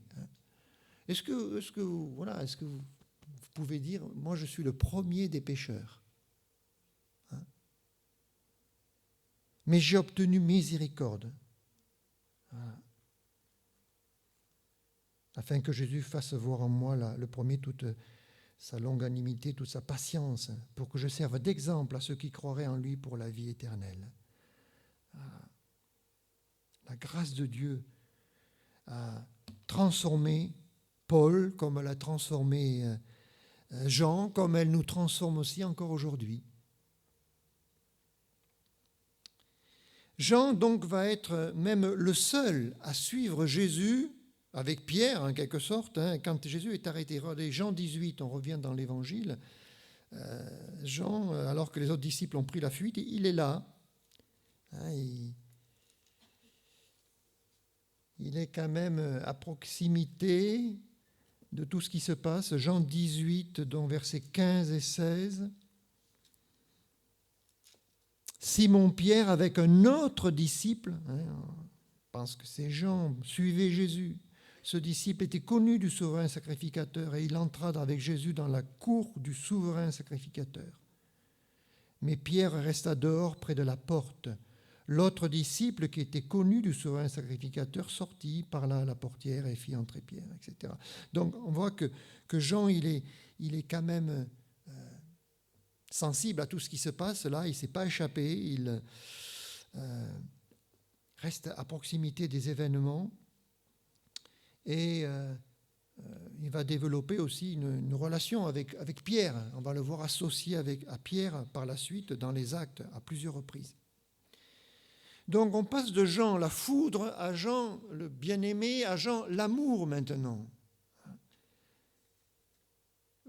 Speaker 4: Est-ce que vous pouvez dire « Moi, je suis le premier des pécheurs. » Mais j'ai obtenu miséricorde. Afin que Jésus fasse voir en moi le premier toute sa longanimité, toute sa patience, pour que je serve d'exemple à ceux qui croiraient en lui pour la vie éternelle. La grâce de Dieu a transformé Paul, comme elle a transformé Jean, comme elle nous transforme aussi encore aujourd'hui. Jean, donc, va être même le seul à suivre Jésus, avec Pierre, en quelque sorte, quand Jésus est arrêté. Jean 18, on revient dans l'Évangile. Jean, alors que les autres disciples ont pris la fuite, il est là. il est quand même à proximité de tout ce qui se passe. Jean 18, dont versets 15 et 16. Simon-Pierre avec un autre disciple, on pense que c'est Jean, suivait Jésus. Ce disciple était connu du souverain sacrificateur et il entra avec Jésus dans la cour du souverain sacrificateur. Mais Pierre resta dehors près de la porte. L'autre disciple qui était connu du souverain sacrificateur sortit, parla à la portière et fit entrer Pierre, etc. Donc on voit que Jean, il est quand même sensible à tout ce qui se passe là, il ne s'est pas échappé, il reste à proximité des événements et il va développer aussi une relation avec Pierre. On va le voir associé à Pierre par la suite dans les Actes à plusieurs reprises. Donc on passe de Jean la foudre à Jean le bien-aimé, à Jean l'amour maintenant.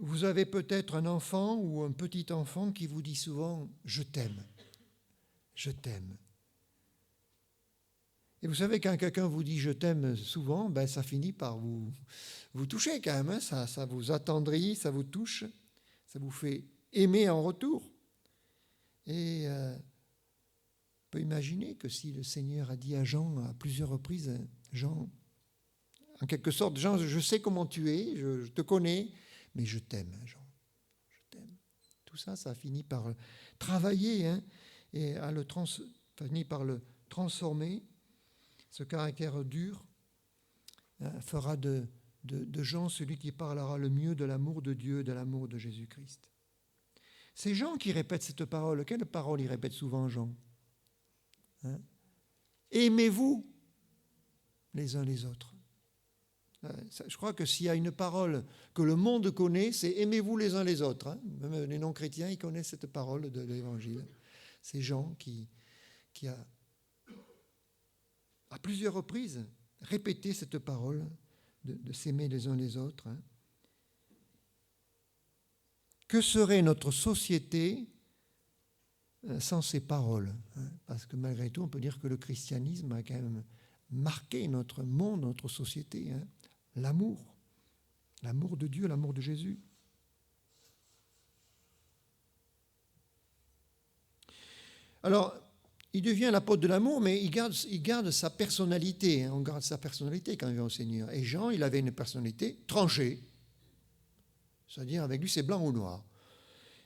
Speaker 4: Vous avez peut-être un enfant ou un petit enfant qui vous dit souvent « je t'aime, je t'aime ». Et vous savez, quand quelqu'un vous dit « je t'aime » souvent, ça finit par vous toucher quand même. Ça vous attendrit, ça vous touche, ça vous fait aimer en retour. Et on peut imaginer que si le Seigneur a dit à Jean à plusieurs reprises « Jean, en quelque sorte, Jean, je sais comment tu es, je te connais, mais je t'aime, Jean, je t'aime. » Tout ça, ça finit par travailler et finit par le transformer. Ce caractère dur fera de Jean celui qui parlera le mieux de l'amour de Dieu, de l'amour de Jésus-Christ. C'est Jean qui répète cette parole. Quelle parole il répète souvent, Jean ? Aimez-vous les uns les autres. Je crois que s'il y a une parole que le monde connaît, c'est aimez-vous les uns les autres. Même les non-chrétiens, ils connaissent cette parole de l'Évangile. C'est Jean qui a, à plusieurs reprises, répété cette parole de s'aimer les uns les autres. Que serait notre société sans ces paroles ? Parce que malgré tout, on peut dire que le christianisme a quand même marqué notre monde, notre société. L'amour de Dieu, l'amour de Jésus. Alors, il devient l'apôtre de l'amour, mais il garde sa personnalité. On garde sa personnalité quand il vient au Seigneur. Et Jean, il avait une personnalité tranchée. C'est-à-dire, avec lui, c'est blanc ou noir.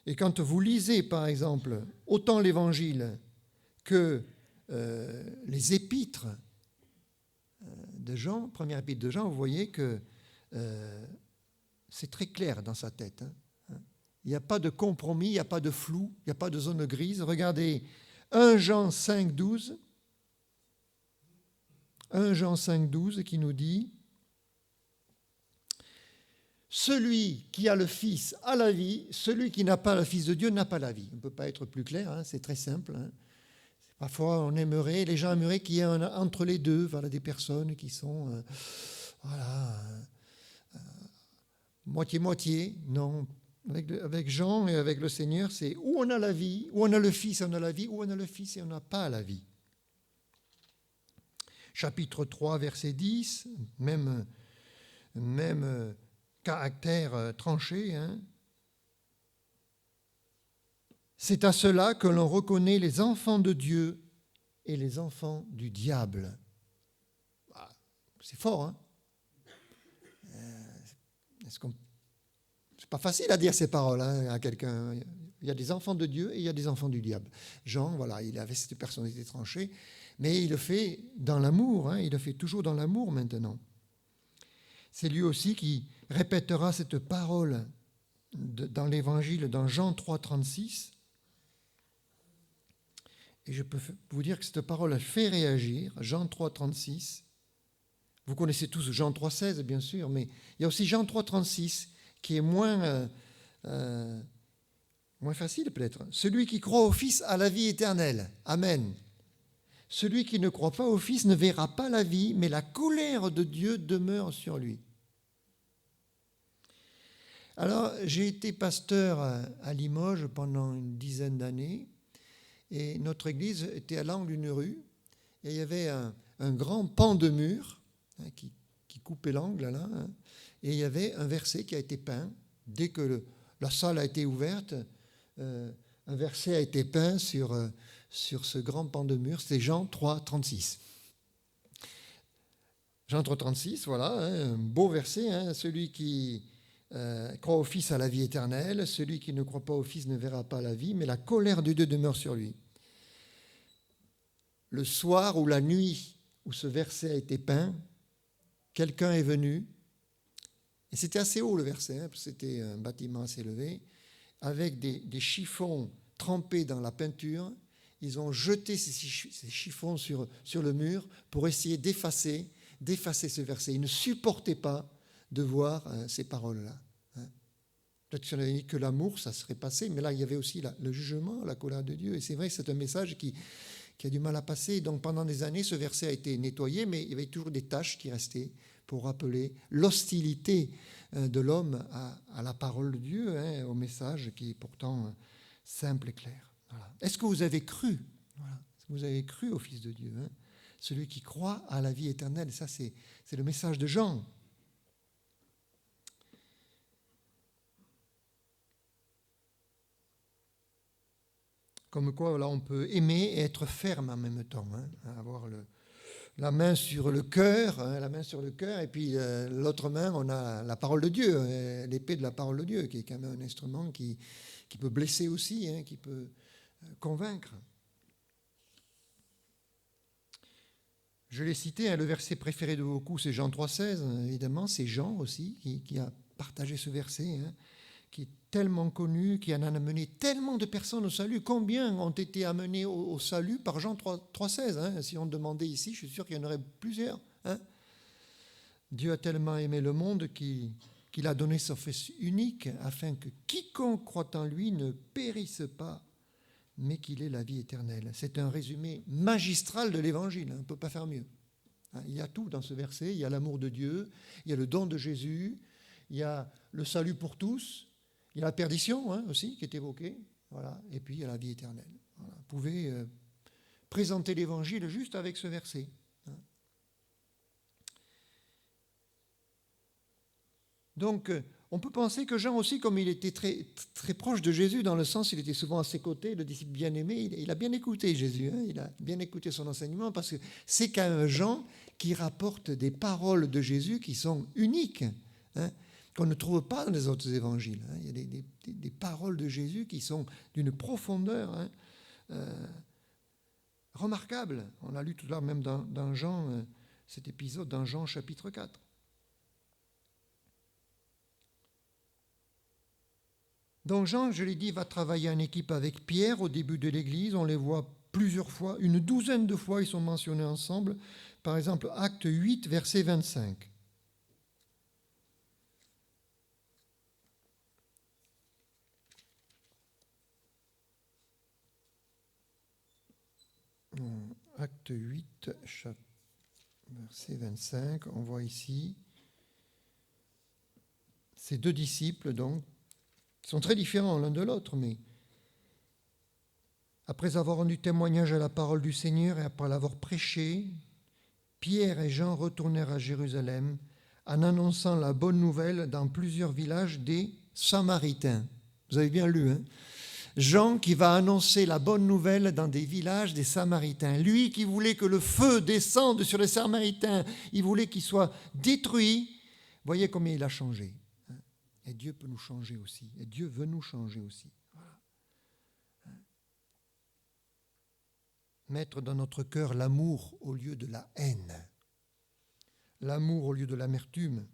Speaker 4: Et quand vous lisez, par exemple, autant l'Évangile que les épîtres de Jean, première épître de Jean, vous voyez que c'est très clair dans sa tête. Il n'y a pas de compromis, il n'y a pas de flou, il n'y a pas de zone grise. Regardez 1 Jean 5, 12. 1 Jean 5, 12 qui nous dit « Celui qui a le Fils a la vie, celui qui n'a pas le Fils de Dieu n'a pas la vie. » On ne peut pas être plus clair, c'est très simple. Parfois, les gens aimeraient qu'il y ait entre les deux, des personnes qui sont moitié-moitié. Non, avec Jean et avec le Seigneur, c'est où on a la vie, où on a le Fils et on a la vie, où on a le Fils et on n'a pas la vie. Chapitre 3, verset 10, même caractère tranché. C'est à cela que l'on reconnaît les enfants de Dieu et les enfants du diable. C'est fort, C'est pas facile à dire ces paroles à quelqu'un. Il y a des enfants de Dieu et il y a des enfants du diable. Jean, il avait cette personnalité tranchée, mais il le fait dans l'amour, il le fait toujours dans l'amour maintenant. C'est lui aussi qui répétera cette parole dans l'Évangile, dans Jean 3, 36. Et je peux vous dire que cette parole fait réagir, Jean 3, 36. Vous connaissez tous Jean 3, 16, bien sûr, mais il y a aussi Jean 3, 36, qui est moins facile peut-être. Celui qui croit au Fils a la vie éternelle. Amen. Celui qui ne croit pas au Fils ne verra pas la vie, mais la colère de Dieu demeure sur lui. Alors, j'ai été pasteur à Limoges pendant une dizaine d'années. Et notre église était à l'angle d'une rue, et il y avait un grand pan de mur qui coupait l'angle, là. Et il y avait un verset qui a été peint. Dès que la salle a été ouverte, un verset a été peint sur ce grand pan de mur. C'est Jean 3, 36. Jean 3, 36, voilà, un beau verset. Celui qui croit au Fils a la vie éternelle. Celui qui ne croit pas au Fils ne verra pas la vie, mais la colère de Dieu demeure sur lui. Le soir ou la nuit où ce verset a été peint, quelqu'un est venu, et c'était assez haut le verset, parce que c'était un bâtiment assez élevé, avec des chiffons trempés dans la peinture. Ils ont jeté ces chiffons sur le mur pour essayer d'effacer ce verset. Ils ne supportaient pas de voir ces paroles-là. Peut-être si on avait dit que l'amour, ça serait passé, mais là, il y avait aussi le jugement, la colère de Dieu. Et c'est vrai que c'est un message qui a du mal à passer. Donc pendant des années, ce verset a été nettoyé, mais il y avait toujours des taches qui restaient pour rappeler l'hostilité de l'homme à la parole de Dieu, au message qui est pourtant simple et clair. Voilà. Est-ce que vous avez cru Est-ce que vous avez cru au Fils de Dieu, celui qui croit à la vie éternelle? Et ça, c'est le message de Jean. Comme quoi, là, on peut aimer et être ferme en même temps, avoir la main sur le cœur, et puis l'autre main, on a la parole de Dieu, l'épée de la parole de Dieu, qui est quand même un instrument qui peut blesser aussi, qui peut convaincre. Je l'ai cité, le verset préféré de beaucoup, c'est Jean 3,16, évidemment, c'est Jean aussi qui a partagé ce verset, qui est tellement connu, qui en a amené tellement de personnes au salut. Combien ont été amenés au salut par Jean 3,16 Si on demandait ici, je suis sûr qu'il y en aurait plusieurs. Dieu a tellement aimé le monde qu'il a donné son Fils unique, afin que quiconque croit en lui ne périsse pas, mais qu'il ait la vie éternelle. C'est un résumé magistral de l'Évangile, on ne peut pas faire mieux. Il y a tout dans ce verset, il y a l'amour de Dieu, il y a le don de Jésus, il y a le salut pour tous, il y a la perdition aussi qui est évoquée, voilà. Et puis il y a la vie éternelle. Voilà. Vous pouvez présenter l'Évangile juste avec ce verset. Donc, on peut penser que Jean aussi, comme il était très, très proche de Jésus, dans le sens il était souvent à ses côtés, le disciple bien-aimé, il a bien écouté Jésus, il a bien écouté son enseignement, parce que c'est quand même Jean qui rapporte des paroles de Jésus qui sont uniques, qu'on ne trouve pas dans les autres évangiles. Il y a des paroles de Jésus qui sont d'une profondeur remarquable. On a lu tout à l'heure même dans Jean, cet épisode dans Jean chapitre 4. Donc Jean, je l'ai dit, va travailler en équipe avec Pierre au début de l'Église. On les voit plusieurs fois, une douzaine de fois, ils sont mentionnés ensemble. Par exemple, Acte 8, verset 25. Acte 8, verset 25, on voit ici ces deux disciples, donc, qui sont très différents l'un de l'autre, mais après avoir rendu témoignage à la parole du Seigneur et après l'avoir prêché, Pierre et Jean retournèrent à Jérusalem en annonçant la bonne nouvelle dans plusieurs villages des Samaritains. Vous avez bien lu, Jean qui va annoncer la bonne nouvelle dans des villages des Samaritains. Lui qui voulait que le feu descende sur les Samaritains, il voulait qu'ils soient détruits. Voyez combien il a changé. Et Dieu peut nous changer aussi. Et Dieu veut nous changer aussi. Voilà. Mettre dans notre cœur l'amour au lieu de la haine. L'amour au lieu de l'amertume.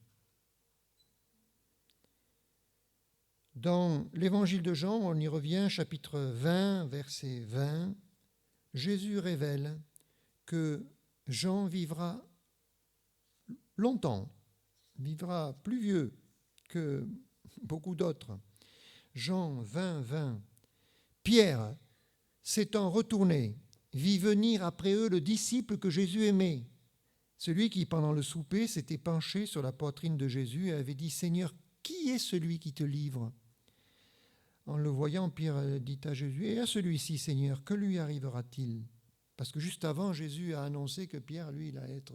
Speaker 4: Dans l'évangile de Jean, on y revient, chapitre 20, verset 20, Jésus révèle que Jean vivra longtemps, vivra plus vieux que beaucoup d'autres. Jean 20, 20. Pierre, s'étant retourné, vit venir après eux le disciple que Jésus aimait, celui qui, pendant le souper, s'était penché sur la poitrine de Jésus et avait dit « Seigneur, qui est celui qui te livre ?» En le voyant, Pierre dit à Jésus, « Et à celui-ci, Seigneur, que lui arrivera-t-il » Parce que juste avant, Jésus a annoncé que Pierre, lui, il allait être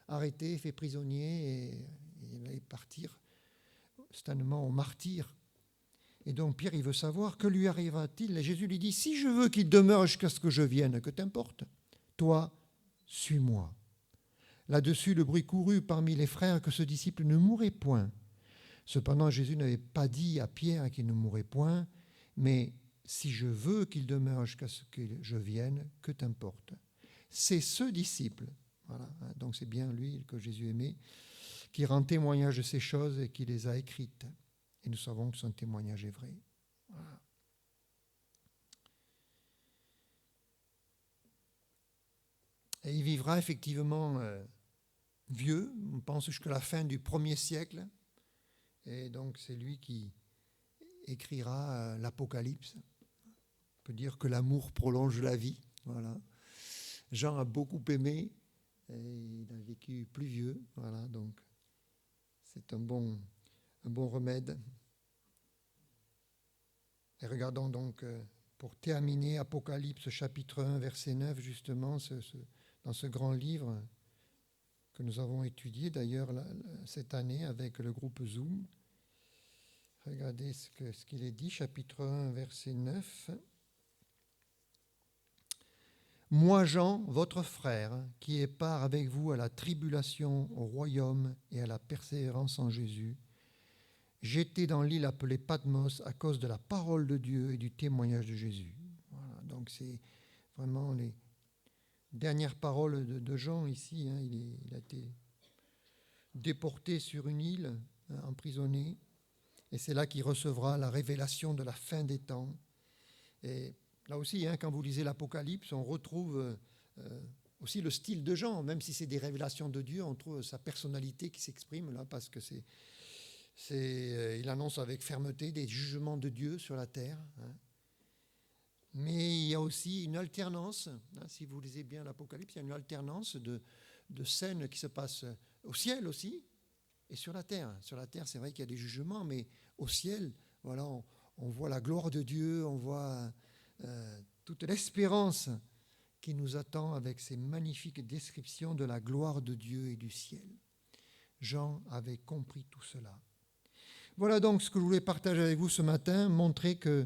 Speaker 4: arrêté, fait prisonnier, et il allait partir certainement au martyr. Et donc Pierre, il veut savoir, que lui arrivera-t-il? Et Jésus lui dit, si je veux qu'il demeure jusqu'à ce que je vienne, que t'importe? Toi, suis-moi. Là-dessus, le bruit courut parmi les frères que ce disciple ne mourrait point. Cependant, Jésus n'avait pas dit à Pierre qu'il ne mourrait point, mais si je veux qu'il demeure jusqu'à ce que je vienne, que t'importe? C'est ce disciple, voilà, donc c'est bien lui que Jésus aimait, qui rend témoignage de ces choses et qui les a écrites. Et nous savons que son témoignage est vrai. Voilà. Et il vivra effectivement vieux, on pense jusqu'à la fin du 1er siècle. Et donc c'est lui qui écrira l'Apocalypse. On peut dire que l'amour prolonge la vie. Voilà. Jean a beaucoup aimé et il a vécu plus vieux. Voilà, donc c'est un bon remède. Et regardons donc, pour terminer, Apocalypse chapitre 1, verset 9, justement, dans ce grand livre que nous avons étudié d'ailleurs cette année avec le groupe Zoom. Regardez ce qu'il est dit, chapitre 1, verset 9. Moi, Jean, votre frère, qui ai part avec vous à la tribulation, au royaume et à la persévérance en Jésus, j'étais dans l'île appelée Patmos à cause de la parole de Dieu et du témoignage de Jésus. Voilà, donc c'est vraiment les dernières paroles de Jean ici. Il a été déporté sur une île, emprisonné, et c'est là qu'il recevra la révélation de la fin des temps. Et là aussi, quand vous lisez l'Apocalypse, on retrouve aussi le style de Jean, même si c'est des révélations de Dieu, on trouve sa personnalité qui s'exprime là, parce que il annonce avec fermeté des jugements de Dieu sur la terre. Mais il y a aussi une alternance, si vous lisez bien l'Apocalypse, il y a une alternance de scènes qui se passent au ciel aussi et sur la terre. Sur la terre, c'est vrai qu'il y a des jugements, mais au ciel, voilà, on voit la gloire de Dieu, on voit toute l'espérance qui nous attend avec ces magnifiques descriptions de la gloire de Dieu et du ciel. Jean avait compris tout cela. Voilà donc ce que je voulais partager avec vous ce matin, montrer que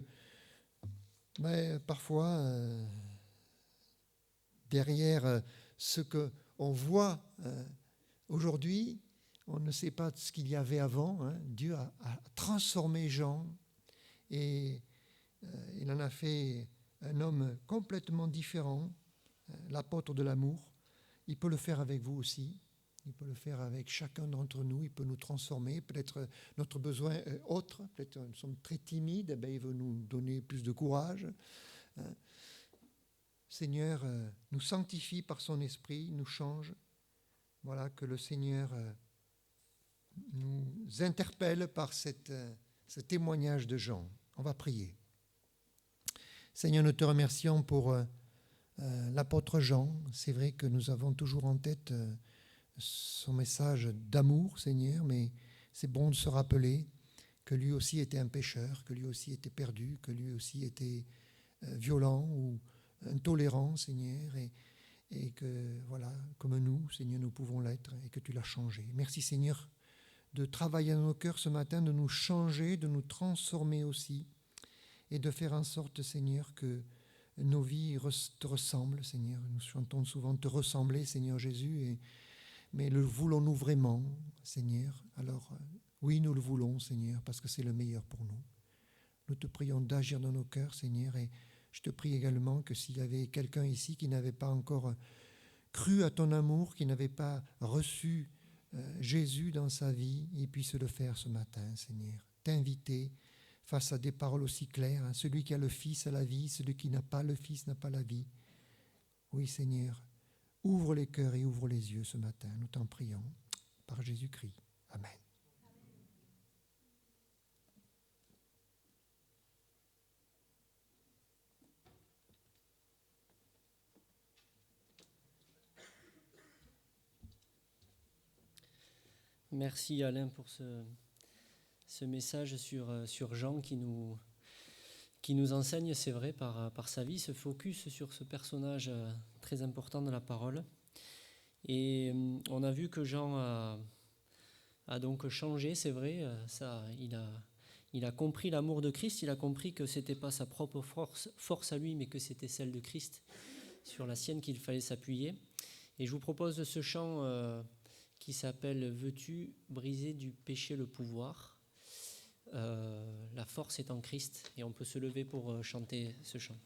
Speaker 4: parfois, derrière ce qu'on voit aujourd'hui, on ne sait pas ce qu'il y avait avant. Dieu a transformé Jean et il en a fait un homme complètement différent, l'apôtre de l'amour. Il peut le faire avec vous aussi. Il peut le faire avec chacun d'entre nous, il peut nous transformer. Peut-être notre besoin est autre, peut-être nous sommes très timides, il veut nous donner plus de courage. Seigneur nous sanctifie par son esprit, nous change. Voilà, que le Seigneur nous interpelle par ce témoignage de Jean. On va prier. Seigneur, nous te remercions pour l'apôtre Jean. C'est vrai que nous avons toujours en tête son message d'amour, Seigneur, mais c'est bon de se rappeler que lui aussi était un pécheur, que lui aussi était perdu, que lui aussi était violent ou intolérant, Seigneur, et que, voilà, comme nous, Seigneur, nous pouvons l'être et que tu l'as changé. Merci, Seigneur, de travailler dans nos cœurs ce matin, de nous changer, de nous transformer aussi et de faire en sorte, Seigneur, que nos vies te ressemblent, Seigneur. Nous chantons souvent te ressembler, Seigneur Jésus, mais le voulons-nous vraiment, Seigneur? Alors, oui, nous le voulons, Seigneur, parce que c'est le meilleur pour nous. Nous te prions d'agir dans nos cœurs, Seigneur, et je te prie également que s'il y avait quelqu'un ici qui n'avait pas encore cru à ton amour, qui n'avait pas reçu Jésus dans sa vie, il puisse le faire ce matin, Seigneur. T'inviter face à des paroles aussi claires. Celui qui a le Fils a la vie, celui qui n'a pas le Fils n'a pas la vie. Oui, Seigneur. Ouvre les cœurs et ouvre les yeux ce matin. Nous t'en prions par Jésus-Christ. Amen.
Speaker 1: Merci Alain pour ce message sur Jean qui nous enseigne, c'est vrai, par sa vie, ce focus sur ce personnage très important de la parole. Et on a vu que Jean a donc changé, c'est vrai. Il a compris l'amour de Christ, il a compris que ce n'était pas sa propre force à lui, mais que c'était celle de Christ, sur la sienne qu'il fallait s'appuyer. Et je vous propose ce chant qui s'appelle « Veux-tu briser du péché le pouvoir ?» La force est en Christ, et on peut se lever pour chanter ce chant.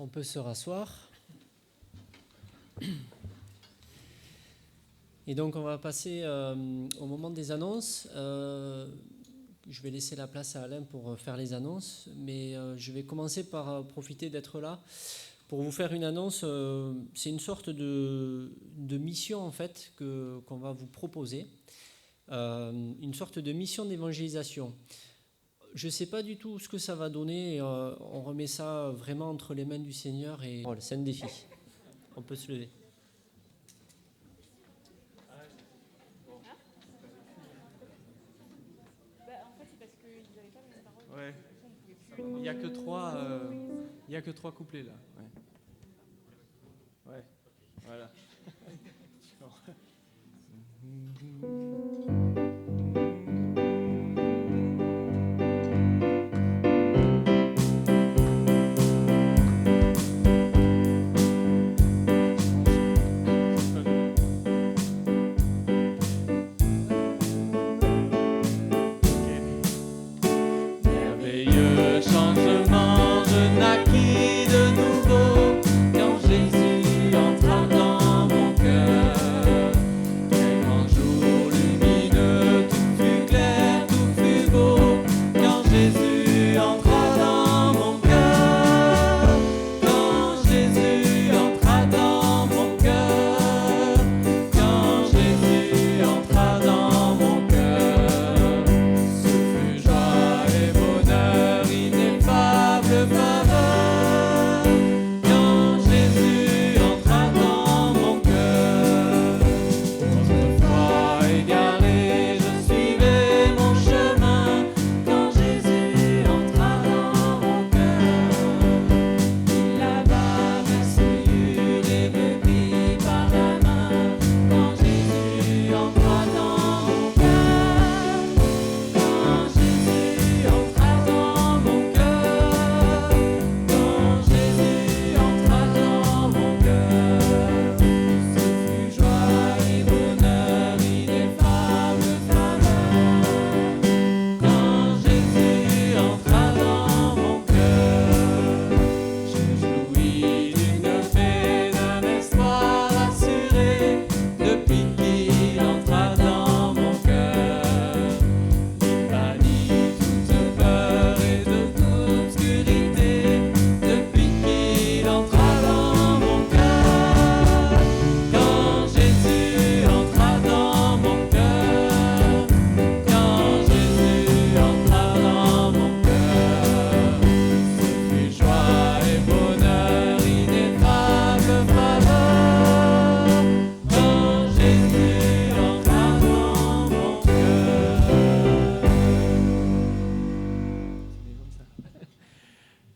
Speaker 1: On peut se rasseoir. Et donc on va passer au moment des annonces. Je vais laisser la place à Alain pour faire les annonces, mais je vais commencer par profiter d'être là pour vous faire une annonce. C'est une sorte de mission en fait qu'on va vous proposer, une sorte de mission d'évangélisation. Je ne sais pas du tout ce que ça va donner. On remet ça vraiment entre les mains du Seigneur et c'est un défi. On peut se lever.
Speaker 3: Ouais. Il n'y a que trois couplets là. Ouais. Voilà.
Speaker 5: Lumière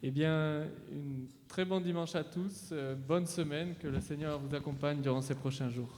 Speaker 3: Eh bien, une très bon dimanche à tous, bonne semaine, que le Seigneur vous accompagne durant ces prochains jours.